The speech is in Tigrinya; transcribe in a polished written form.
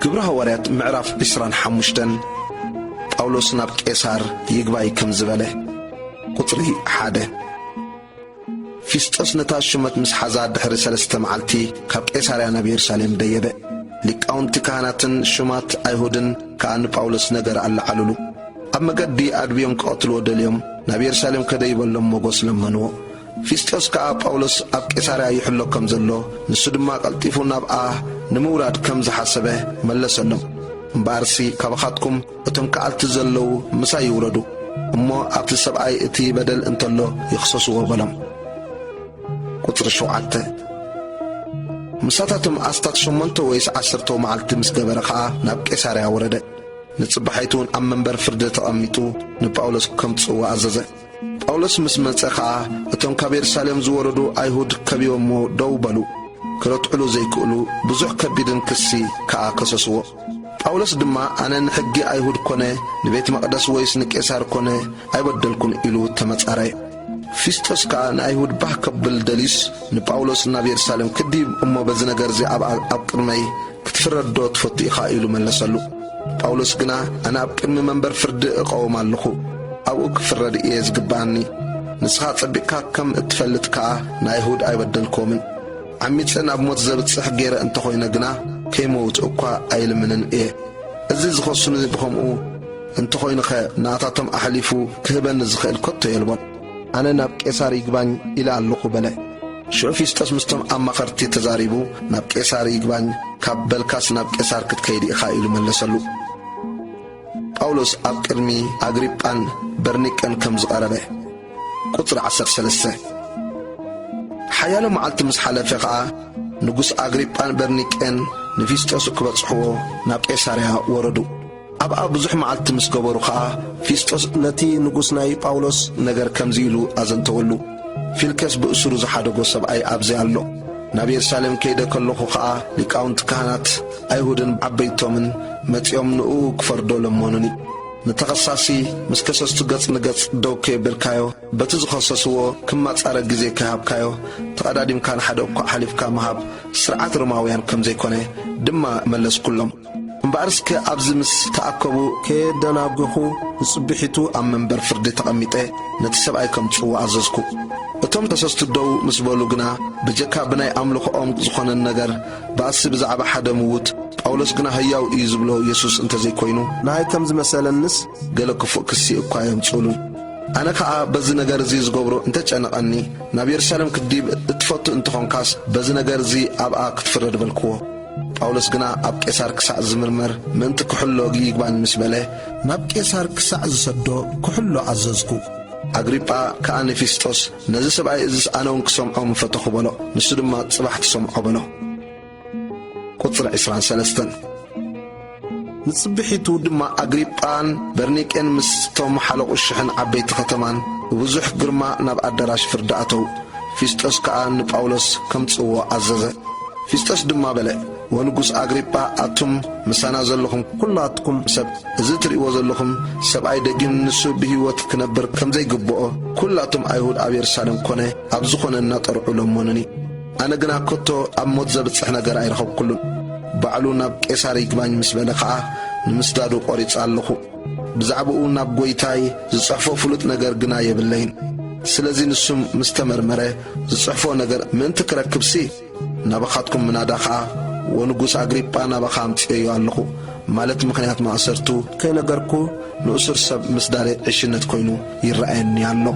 ግብረ ሐዋርያት ምዕራፍ 25 ጳውሎስ ናብ ቄሳር ይግባይ ከም ዝበለ ቁጥሪ 1 ፊስጦስ ነታ ሽመት ምስ ሓዛ ድሕሪ 3 መዓልቲ ካብ ቄሳርያ ናብ ኢየሩሳሌም ደየበ ሊቃውንቲ ካህናትን ሽማት አይሁድን ካን ጳውሎስ ነገር አለዓሉሉ ኣብ መገዲ አድብዮም ቀትሎ ደልዮም ናብ ኢየሩሳሌም ከደይበሎም ሞጎስ ለመንዎ ፊስጦስ ከኣ ጳውሎስ ኣብ ቄሳርያ ይሕሎ ከም ዘሎ ንሱ ድማ ቀልጢፉ ናብኣ ንምውራድ ከም ዝሓሰበ መለሰሎም እምባርሲ ካብኻትኩም እቶም ከኣልቲ ዘለው ምሳይ ይውረዱ እሞ ኣብቲ ሰብኣይ እቲ በደል እንተሎ ይኽሰስዎ በሎም ቁጥሪ 7 ምሳታቶም ኣስታት 8 ወይስ 10 መዓልቲ ምስ ገበረ ከዓ ናብ ቄሳርያ ወረደ ንጽባሕይቱን ኣብ መንበር ፍርዲ ተቐሚጡ ንጳውሎስ ከምጽዋ ኣዘዘ ጳውሎስ ምስ መጸ ከዓ እቶም ካብ ኢየሩሳሌም ዝወረዱ አይሁድ ከቢቦሞ ደው በሉ ክረትዕሉ ዘይክእሉ ብዙሕ ከቢድን ክሲ ከዓ ከሰስዎ ጳውሎስ ድማ ኣነ ንሕጊ አይሁድ ኮነ ንቤት መቕደስ ወይስ ንቄሳር ኮነ ኣይበደልኩን ኢሉ ተመጻረየ ፊስጦስ ከዓ ንአይሁድ ባህ ከብል ደሊስ ንጳውሎስ ናብ ኢየሩሳሌም ክዲብ እሞ በዚ ነገር እዚ ኣብ ቅድመይ ክትፍረዶ ትፈቱ ኢኻ ኢሉ መለሰሉ ጳውሎስ ግና ኣነ ኣብ ቅድሚ መንበር ፍርዲ እቐውም ኣለኹ ኣብኡ ክፍረድ እየ ዝግባአኒ ንስኻ ጸቢቕካ ከም እትፈልጥ ከዓ ንአይሁድ ኣይበደልኮምን ዓሚፅን ኣብ ሞት ዘብጽሕ ገይረ እንተኾይነ ግና ከይመውት እኳ ኣይልምንን እየ እዚ ዝኸሱኒ ብኸምኡ እንተኾይንኸ ናታቶም ኣሕሊፉ ክህበኒ ዝኽእል ከቶ የልቦን ኣነ ናብ ቄሳር ይግባኝ ኢለ ኣለኹ በለ ሽዑ ፊስጦስ ምስቶም ኣማኸርቲ ተዛሪቡ ናብ ቄሳር ይግባኝ ካብ በልካስ ናብ ቄሳር ክትከይድ ኢኻ ኢሉ መለሰሉ ጳውሎስ ኣብ ቅድሚ ኣግሪጳን በርኒቄን ከም ዝቐረበ ቁጥሪ 13 ሓያሎ መዓልቲ ምስ ሓለፈ ከዓ ንጉስ ኣግሪጳን በርኒቄን ንፊስጦስ ክበጽሕዎ ናብ ቄሳርያ ወረዱ ኣብኣ ብዙሕ መዓልቲ ምስ ገበሩ ከዓ ፊስጦስ ነቲ ንጉስ ናይ ጳውሎስ ነገር ከምዚ ኢሉ ኣዘንተወሉ ፊልከስ ብእስሩ ዝሓደጎ ሰብኣይ ኣብዚ ኣሎ ናብ ኢየሩሳሌም ከይደ ከለኹ ከዓ ሊቃውንቲ ካህናት አይሁድን ዓበይቶምን መጺኦም ንኡ ክፈርዶ ለመኑኒ ንተኸሳሲ ምስ ከሰስቱ ገጽ ንገጽ ደው ከየብልካዮ በቲ ዝኸሰስዎ ክማጻረ ግዜ ከሃብካዮ ተቐዳዲምካ ንሓደ እኳ ሓሊፍካ መሃብ ስርዓት ሮማውያን ከም ዘይኮነ ድማ መለስኩሎም እምበኣርስከ ኣብዚ ምስ ተኣከቡ ከየደናግኹ ንጽቢሒቱ ኣብ መንበር ፍርዲ ተቐሚጠ ነቲ ሰብኣይ ከም ጽዋ ኣዘዝኩ እቶም ተሰስቱ ደው ምስ በሉ ግና ብጀካ ብናይ ኣምልኾኦም ዝኾነ ነገር ባእሲ ብዛዕባ ሓደ ምውት ጳውሎስ ግና ህያው እዩ ዝብሎ ኢየሱስ እንተዘይኮይኑ ናይ ከም ዝመሰለንስ ገለ ክፉእ ክሲ እኳ የምጽሉን ኣነ ከዓ በዚ ነገር እዚ ዝገብሮ እንተጨነቐኒ ናብ ኢየሩሳሌም ክዲብ እትፈቱ እንትኾንካስ በዚ ነገር እዚ ኣብኣ ክትፍረድ በልክዎ ጳውሎስ ግና ኣብ ቄሳር ክሳዕ ዝምርመር ምንቲ ክሕሎ ይግባኝ ምስ በለ ናብ ቄሳር ክሳዕ ዝሰዶ ክሕሎ ኣዘዝኩ ኣግሪጳ ከዓ ንፊስጦስ ነዚ ሰብኣይ እዚስ ኣነውን ክሰምዖ ምፈተኹ በሎ ንሱ ድማ ጽባሕ ትሰምዖ በሎ ቁጥሪ 23 ንጽቢሒቱ ድማ ኣግሪጳን በርኒቄን ምስቶም ሓለቑ ሽሕን ዓበይቲ ከተማን ብብዙሕ ግርማ ናብ ኣዳራሽ ፍርዲ ኣተው ፊስጦስ ከዓ ንጳውሎስ ከምጽዎ ኣዘዘ ፊስጦስ ድማ በለ ወንጉስ ኣግሪጳ ኣቱም ምሳና ዘለኹም ኩላትኩም ሰብ እዚ ትርእይዎ ዘለኹም ሰብኣይ ደጊም ንሱ ብህይወት ክነብር ከም ዘይግብኦ ኩላቱም አይሁድ ኣብ ኢየሩሳሌም ኮነ ኣብ ዝኾነ እናጠርዑ ለመኑኒ ኣነ ግና ከቶ ኣብ ሞት ዘብጽሕ ነገር ኣይረኸብኩሉን ባዕሉ ናብ ቄሳር ይግባኝ ምስ በለ ከዓ ንምስዳዱ ቆሪጽ ኣለኹ ብዛዕባኡ ናብ ጐይታይ ዝጽሕፎ ፍሉጥ ነገር ግና የብለይን ስለዚ ንሱም ምስ ተመርመረ ዝጽሕፎ ነገር ምንቲ ክረክብሲ ናባኻትኩም ምናዳ ከዓ ወንጉስ ኣግሪጳ ናባኻ ኣምጽእዮ ኣለኹ ማለት ምኽንያት ማእሰርቱ ከይነገርኩ ንእሱር ሰብ ምስ ዳሬ ዕሽነት ኮይኑ ይረአየኒ ኣሎ